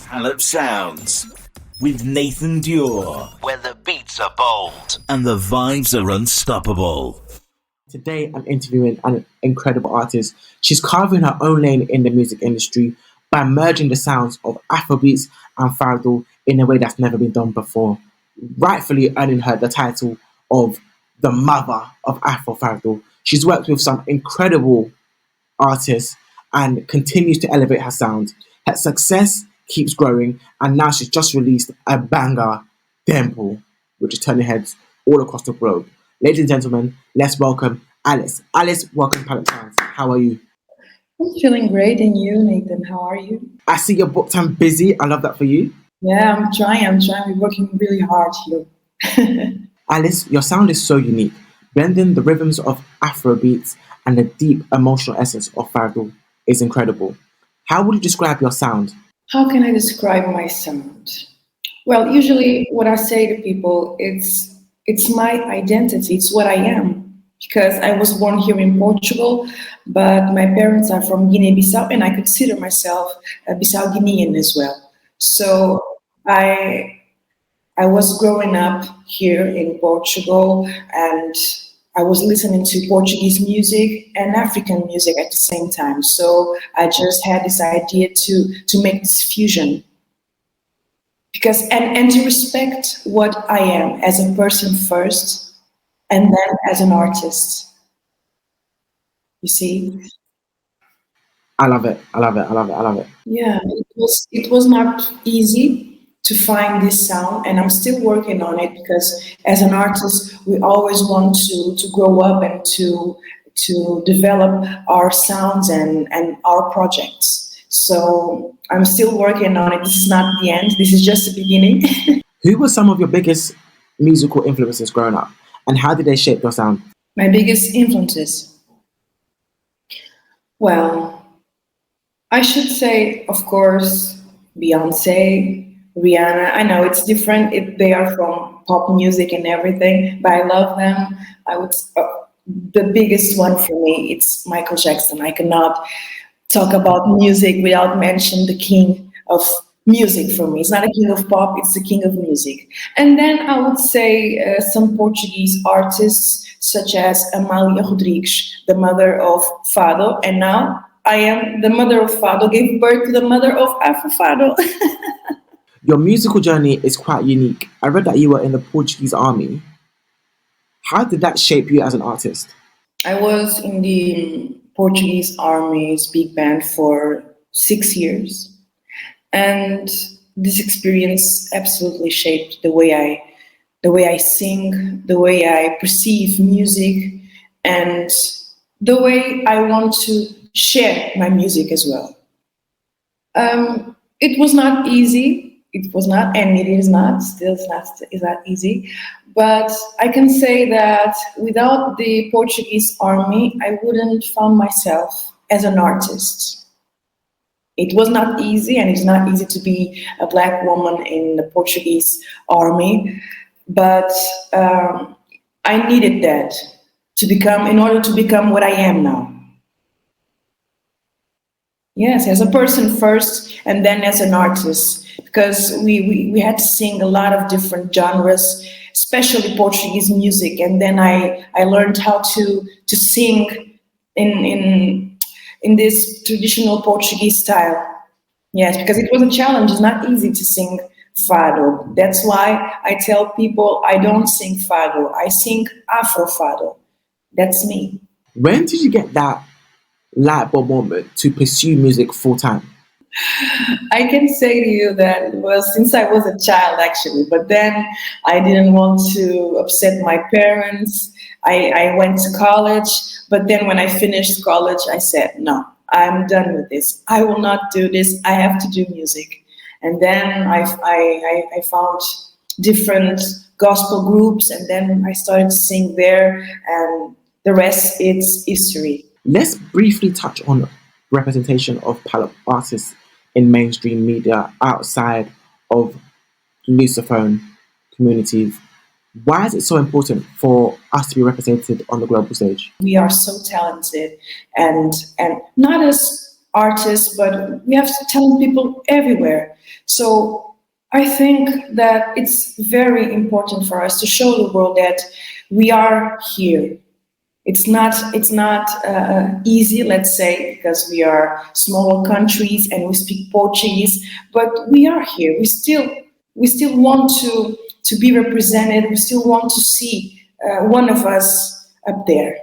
PALOP Sounds with Nathan Dior, where the beats are bold and the vibes are unstoppable. Today I'm interviewing an incredible artist. She's carving her own lane in the music industry by merging the sounds of Afrobeats and Fado in a way that's never been done before, rightfully earning her the title of the mother of Afro Fado. She's worked with some incredible artists and continues to elevate her sound. Her success keeps growing, and now she's just released a banger, Temple, which is turning heads all across the globe. Ladies and gentlemen, let's welcome Alice. Alice, welcome to PALOP Sounds. How are you? I'm feeling great, and you, Nathan? How are you? I see you're booked and busy. I love that for you. Yeah, I'm trying. We're working really hard here. Alice, your sound is so unique, blending the rhythms of Afro beats and the deep emotional essence of Fado is incredible. How would you describe your sound? How can I describe my sound? Well, usually what I say to people, it's my identity. It's what I am, because I was born here in Portugal, but my parents are from Guinea-Bissau, and I consider myself a Bissau Guinean as well. So I was growing up here in Portugal, and I was listening to Portuguese music and African music at the same time. So I just had this idea to make this fusion. Because and to respect what I am as a person first, and then as an artist. You see? I love it. I love it. I love it. I love it. Yeah, it was not easy to find this sound, and I'm still working on it, because as an artist we always want to grow up and to develop our sounds and our projects. So I'm still working on it. This is not the end, this is just the beginning. Who were some of your biggest musical influences growing up, and how did they shape your sound? My biggest influences, well, I should say, of course, Beyonce, Rihanna. I know it's different. They are from pop music and everything, but I love them. The biggest one for me, it's Michael Jackson. I cannot talk about music without mentioning the king of music for me. It's not a king of pop, it's the king of music. And then I would say some Portuguese artists, such as Amália Rodrigues, the mother of Fado, and now I am the mother of Fado, gave birth to the mother of Afro Fado. Your musical journey is quite unique. I read that you were in the Portuguese army. How did that shape you as an artist? I was in the Portuguese Army's big band for 6 years. And this experience absolutely shaped the way I sing, the way I perceive music, and the way I want to share my music as well. It was not easy. It was not, and it is not, still is not easy. But I can say that without the Portuguese army, I wouldn't found myself as an artist. It was not easy, and it's not easy to be a black woman in the Portuguese army. But I needed that in order to become what I am now. Yes, as a person first, and then as an artist, because we had to sing a lot of different genres, especially Portuguese music, and then I learned how to sing in this traditional Portuguese style. Yes, because it was a challenge. It's not easy to sing Fado. That's why I tell people I don't sing Fado. I sing Afro Fado. That's me. When did you get that light bulb moment to pursue music full time? I can say to you that it was since I was a child, actually, but then I didn't want to upset my parents. I went to college, but then when I finished college, I said, no, I'm done with this. I will not do this. I have to do music. And then I found different gospel groups, and then I started to sing there, and the rest is history. Let's briefly touch on representation of PALOP artists in mainstream media outside of Lusophone communities. Why is it so important for us to be represented on the global stage? We are so talented, and not as artists, but we have talented people everywhere. So I think that it's very important for us to show the world that we are here. It's not easy, let's say, because we are smaller countries and we speak Portuguese, but we are here. We still want to be represented. We still want to see one of us up there.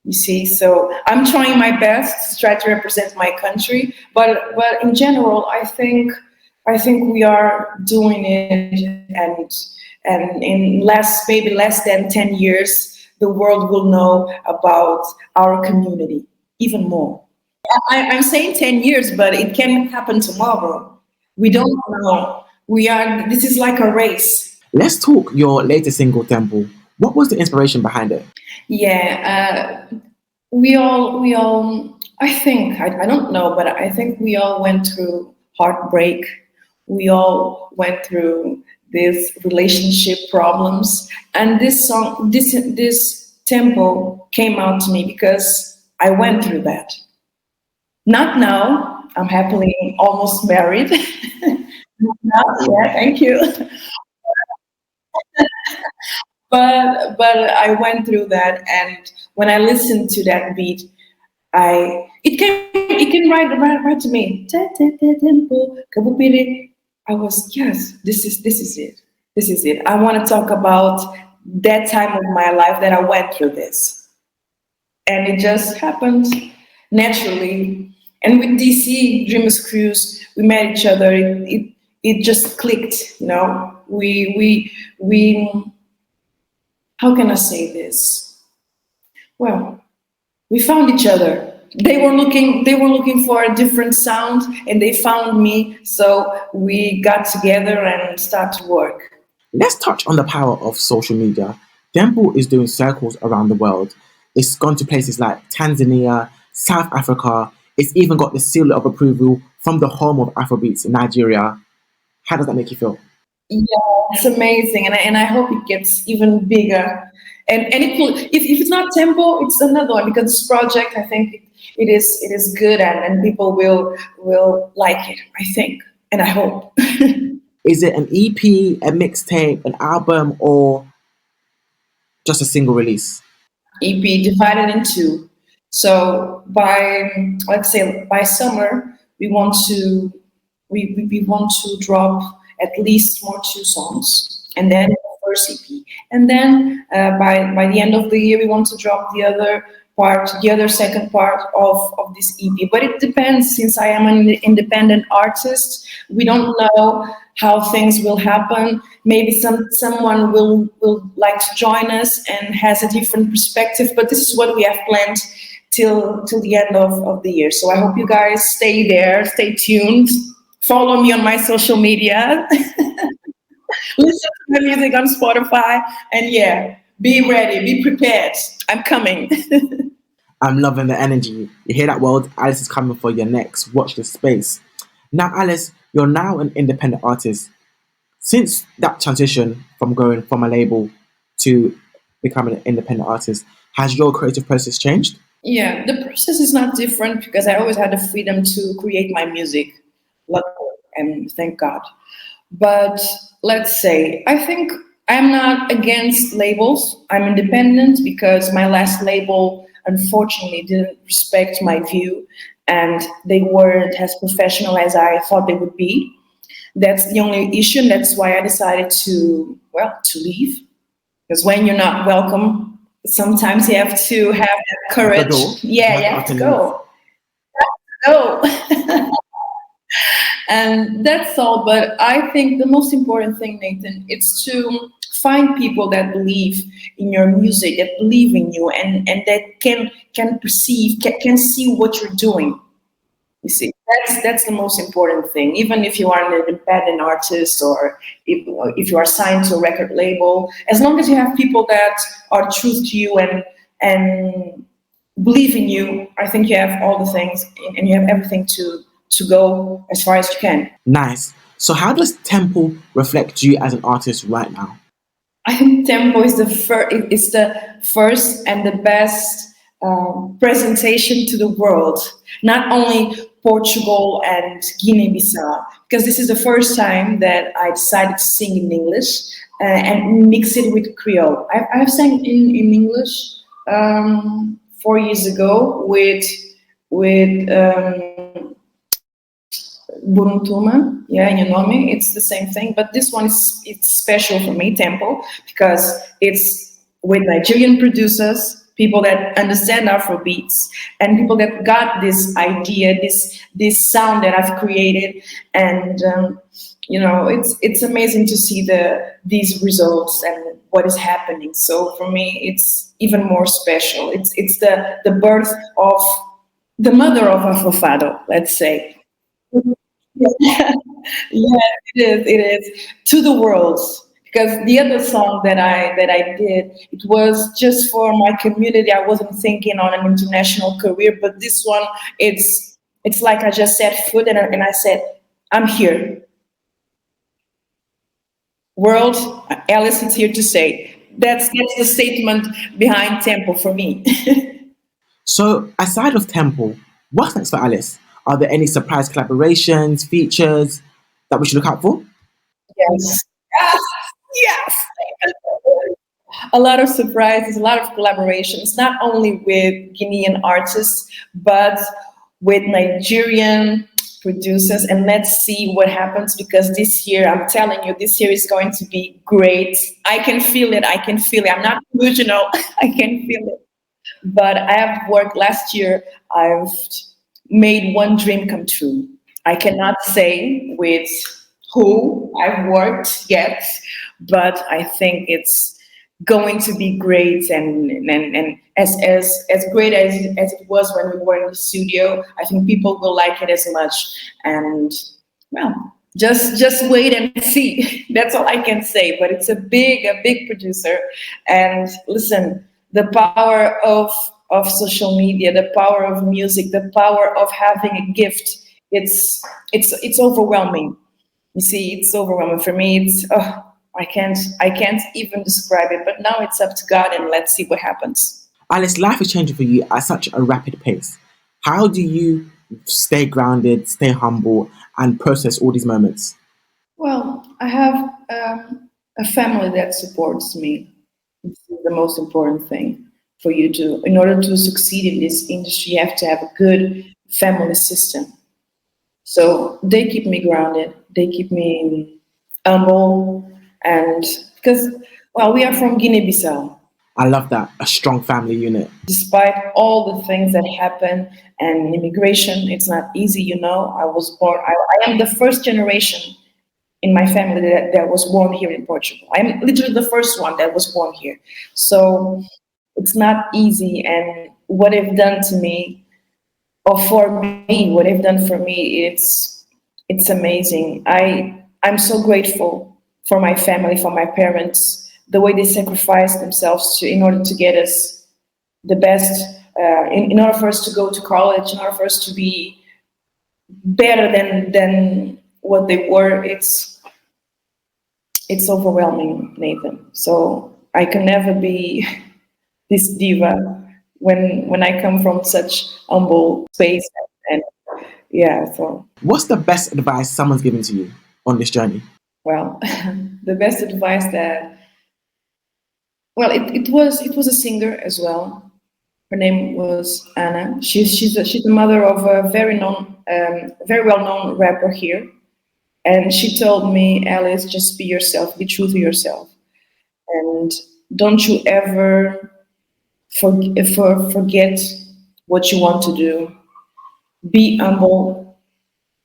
You see, so I'm trying my best to try to represent my country, but in general, I think we are doing it, and in maybe less than 10 years, the world will know about our community even more. I'm saying 10 years, but it can happen tomorrow. We don't know. This is like a race. Let's talk your latest single, Temple. What was the inspiration behind it? Yeah, we all, I think, I don't know, but I think we all went through heartbreak. We all went through these relationship problems, and this song, this tempo came out to me because I went through that. Not now. I'm happily almost married. Not now, yeah, thank you. But I went through that, and when I listened to that beat, it came right to me. I was, yes, this is it. This is it. I want to talk about that time of my life that I went through this. And it just happened naturally. And with DC Dreamers Cruise, we met each other. It just clicked, you know. We how can I say this? Well, we found each other. They were looking for a different sound, and they found me. So we got together and started to work. Let's touch on the power of social media. Temple is doing circles around the world. It's gone to places like Tanzania, South Africa. It's even got the seal of approval from the home of Afrobeats in Nigeria. How does that make you feel? Yeah, it's amazing, and I hope it gets even bigger. And it will, if it's not Tempo, it's another one, because this project, I think it is good, and people will like it, I think, and I hope. Is it an EP, a mixtape, an album, or just a single release? EP divided in two. So let's say by summer, we want to drop at least more 2 songs, and then the first EP, and then by the end of the year, we want to drop the other second part of this EP. But it depends, since I am an independent artist, we don't know how things will happen. Maybe someone will like to join us and has a different perspective, but this is what we have planned till the end of the year. So I hope you guys stay there, stay tuned, follow me on my social media, listen to my music on Spotify, and yeah, be ready, be prepared. I'm coming. I'm loving the energy. You hear that, world? Alice is coming for your next. Watch this space. Now, Alice, you're now an independent artist. Since that transition from going from a label to becoming an independent artist, has your creative process changed? Yeah, the process is not different because I always had the freedom to create my music, luckily, and thank God. But let's say, I think I'm not against labels. I'm independent because my last label, unfortunately, didn't respect my view, and they weren't as professional as I thought they would be. That's the only issue, and that's why I decided to leave. Because when you're not welcome, sometimes you have to have that courage. Yeah, you have to go. Go. And that's all. But I think the most important thing, Nathan, is to find people that believe in your music, that believe in you, and that can perceive, can see what you're doing. You see, that's the most important thing. Even if you are an independent artist, or if you are signed to a record label, as long as you have people that are true to you and believe in you, I think you have all the things, and you have everything to go as far as you can. Nice. So how does Tempo reflect you as an artist right now? I think Tempo is the first and the best presentation to the world. Not only Portugal, and Guinea-Bissau, because this is the first time that I decided to sing in English and mix it with Creole. I've sang in English 4 years ago with Buruntuma, yeah, you know me. It's the same thing, but this one it's special for me, Tempo, because it's with Nigerian producers, people that understand Afro beats, and people that got this idea, this sound that I've created, and it's amazing to see these results and what is happening. So for me, it's even more special. It's the birth of the mother of Afro Fado, let's say. Yeah, it is to the world. Because the other song that I did, it was just for my community. I wasn't thinking on an international career, but this one, it's like I just set foot and I said, I'm here. World, Alice is here to say. That's the statement behind Tempo for me. So, aside of Temple, what's next for Alice? Are there any surprise collaborations, features that we should look out for? Yes. Yes. A lot of surprises, a lot of collaborations, not only with Guinean artists, but with Nigerian producers. And let's see what happens, because this year, I'm telling you, this year is going to be great. I can feel it. I'm not delusional. I can feel it. But I have worked last year. I've made one dream come true. I cannot say with who I've worked yet, but I think it's going to be great, and as great as it was when we were in the studio. I think people will like it as much, and well, just wait and see. That's all I can say. But it's a big producer, and listen, the power of social media, the power of music, the power of having a gift. It's overwhelming. You see, it's overwhelming for me. I can't even describe it. But now it's up to God, and let's see what happens. Alice, life is changing for you at such a rapid pace. How do you stay grounded, stay humble, and process all these moments? Well, I have a family that supports me. It's the most important thing for you to, in order to succeed in this industry, you have to have a good family system. So they keep me grounded. They keep me humble, and because, well, we are from Guinea-Bissau. I love that, a strong family unit. Despite all the things that happen and immigration, it's not easy, I was born, I am the first generation in my family that was born here in Portugal. I'm literally the first one that was born here. So it's not easy. And what they've done to me, or for me, what they've done for me, it's amazing. I'm so grateful for my family, for my parents, the way they sacrificed themselves in order to get us the best, in order for us to go to college, in order for us to be better than what they were. It's overwhelming, Nathan. So I can never be this diva when I come from such humble space. And yeah, so. What's the best advice someone's given to you on this journey? Well, the best advice it was a singer as well. Her name was Anna. She's the mother of a very well known rapper here, and she told me, Alice, just be yourself, be true to yourself, and don't you ever forget what you want to do. Be humble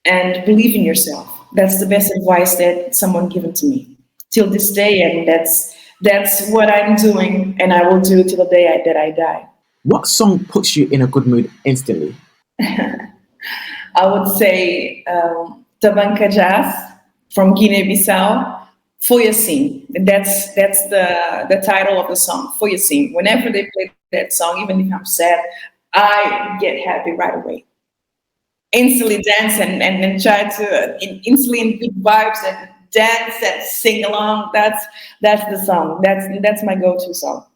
and believe in yourself. That's the best advice that someone given to me till this day, and that's what I'm doing, and I will do till the day that I die. What song puts you in a good mood instantly? I would say Tabanca Jazz from Guinea-Bissau, Foi Assim. That's the title of the song, Foi Assim. Whenever they play that song, even if I'm sad, I get happy right away. Instantly dance and try to instantly in big vibes and dance and sing along. That's the song. That's my go-to song.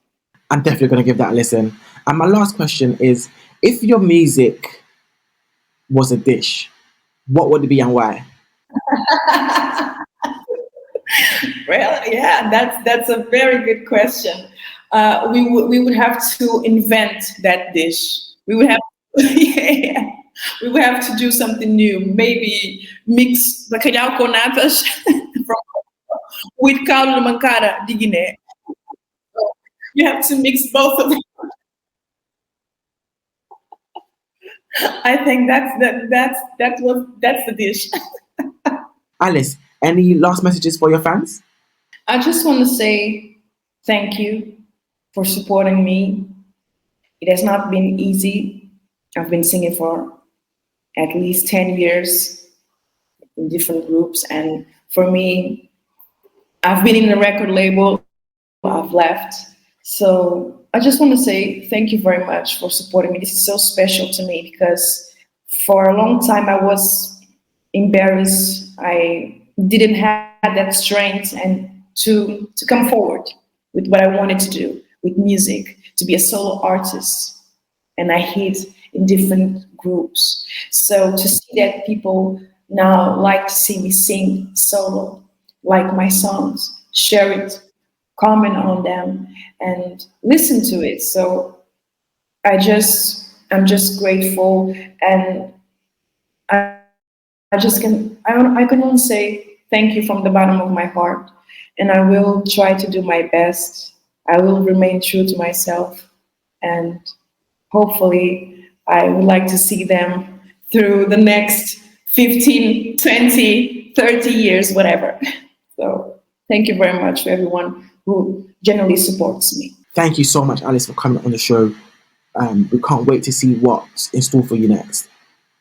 I'm definitely going to give that a listen. And my last question is, if your music was a dish, what would it be and why? Well, yeah, that's a very good question. We would have to invent that dish. We would have yeah, we would have to do something new. Maybe mix bacalhau com natas with caldo de mancada de Guinea. You have to mix both of them. I think that's the dish. Alice, any last messages for your fans? I just want to say thank you for supporting me. It has not been easy. I've been singing for at least 10 years in different groups. And for me, I've been in the record label, I've left. So I just want to say thank you very much for supporting me. This is so special to me because for a long time I was embarrassed. I didn't have that strength and to come forward with what I wanted to do with music, to be a solo artist. And I hid in different groups. So to see that people now like to see me sing solo, like my songs, share it, comment on them, and listen to it. So I'm just grateful, and I can only say thank you from the bottom of my heart, and I will try to do my best. I will remain true to myself, and hopefully I would like to see them through the next 15, 20, 30 years, whatever. So thank you very much for everyone who generally supports me. Thank you so much, Alice, for coming on the show. We can't wait to see what's in store for you next.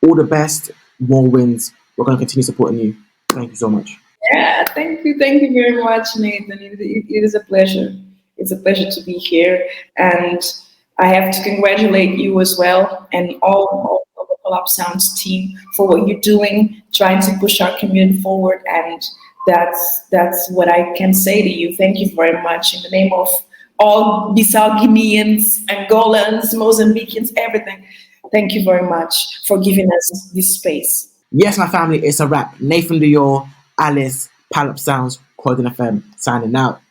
All the best, more wins. We're going to continue supporting you. Thank you so much. Yeah, thank you very much, Nathan. It is a pleasure. It's a pleasure to be here, and I have to congratulate you as well and all of the PALOP Sounds team for what you're doing, trying to push our community forward, and that's what I can say to you. Thank you very much in the name of all Bissau Guineans, Angolans, Mozambicans, everything. Thank you very much for giving us this space. Yes, my family, it's a wrap. Nathan Dior, Alice, PALOP Sounds, Croydon FM, signing out.